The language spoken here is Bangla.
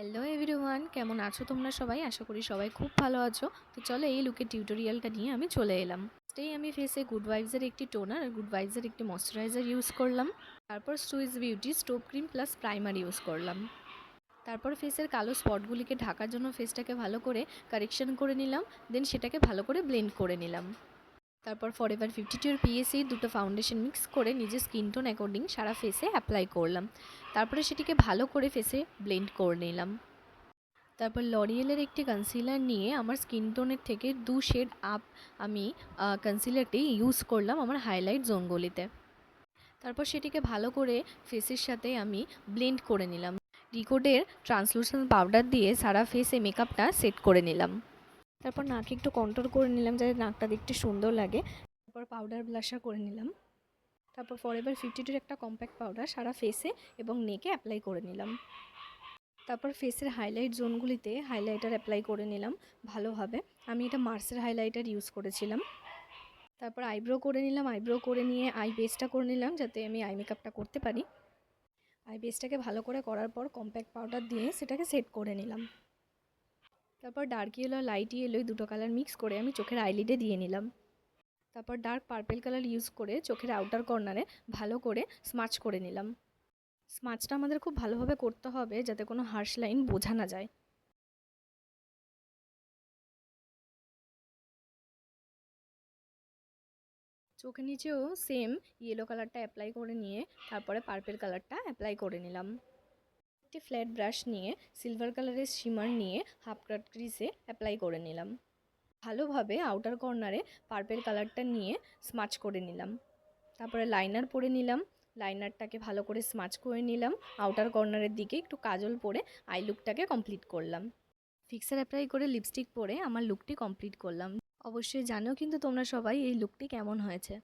হ্যালো এভরিওয়ান, কেমন আছো তোমরা সবাই? আশা করি সবাই খুব ভালো আছো। তো চলো এই লুকের টিউটোরিয়ালটা নিয়ে আমি চলে এলাম। ফার্স্টেই আমি ফেসে গুড ভাইবসের একটি টোনার আর গুড ভাইবসের একটি ময়শ্চারাইজার ইউজ করলাম। তারপর Swiss beauty stove cream plus primer use করলাম। তারপর ফেসের কালো স্পটগুলিকে ঢাকার জন্য ফেসটাকে ভালো করে কারেকশন করে নিলাম। দেন সেটাকে ভালো করে ব্লেন্ড করে নিলাম। তারপর ফরএভার 52 PSA দুটো ফাউন্ডেশন মিক্স করে নিজের স্কিন টোন অ্যাকর্ডিং সারা ফেসে অ্যাপ্লাই করলাম। তারপরে সেটিকে ভালো করে ফেসে ব্লেন্ড করে নিলাম। তারপর লরিয়েলের একটি কনসিলার নিয়ে আমার স্কিন টোনের থেকে 2 শেড আপ আমি কনসিলারটি ইউজ করলাম আমার হাইলাইট জোনগুলিতে। তারপর সেটিকে ভালো করে ফেসের সাথে আমি ব্লেন্ড করে নিলাম। রিকোডের ট্রান্সলুসেন্ট পাউডার দিয়ে সারা ফেসে মেকআপটা সেট করে নিলাম। তারপর নাকে একটু কন্ট্রোল করে নিলাম যাতে নাকটা দেখতে সুন্দর লাগে। তারপর পাউডার ব্লাশার করে নিলাম। তারপর ফরএভার 52 একটা কম্প্যাক্ট পাউডার সারা ফেসে এবং নেকে অ্যাপ্লাই করে নিলাম। তারপর ফেসের হাইলাইট জোনগুলিতে হাইলাইটার অ্যাপ্লাই করে নিলাম ভালোভাবে। আমি এটা মার্সের হাইলাইটার ইউজ করেছিলাম। তারপর আইব্রো করে নিলাম। আইব্রো করে নিয়ে আই বেসটা করে নিলাম যাতে আমি আই মেকআপটা করতে পারি। আই বেসটাকে ভালো করে করার পর কম্প্যাক্ট পাউডার দিয়ে সেটাকে সেট করে নিলাম। তারপর ডার্ক ইয়েলো আর লাইট ইয়েলো দুটো কালার মিক্স করে আমি চোখের আইলিডে দিয়ে নিলাম। তারপর ডার্ক পার্পেল কালার ইউজ করে চোখের আউটার কর্নারে ভালো করে স্মাচ করে নিলাম। স্মাচটা আমাদের খুব ভালোভাবে করতে হবে যাতে কোনো হার্শ লাইন বোঝা না যায়। চোখের নিচেও সেম ইয়েলো কালারটা অ্যাপ্লাই করে নিয়ে তারপরে পার্পেল কালারটা অ্যাপ্লাই করে নিলাম। একটি ফ্ল্যাট ব্রাশ নিয়ে সিলভার কালারের শিমার নিয়ে হাফ কাট ক্রিজে অ্যাপ্লাই করে নিলাম। ভালোভাবে আউটার কর্নারে পার্পেল কালারটা নিয়ে স্মাচ করে নিলাম। তারপরে লাইনার পরে নিলাম। লাইনারটাকে ভালো করে স্মাচ করে নিলাম। আউটার কর্নারের দিকে একটু কাজল পরে আই লুকটাকে কমপ্লিট করলাম। ফিক্সার অ্যাপ্লাই করে লিপস্টিক পরে আমার লুকটি কমপ্লিট করলাম। অবশ্যই জানো কিন্তু তোমরা সবাই এই লুকটি কেমন হয়েছে।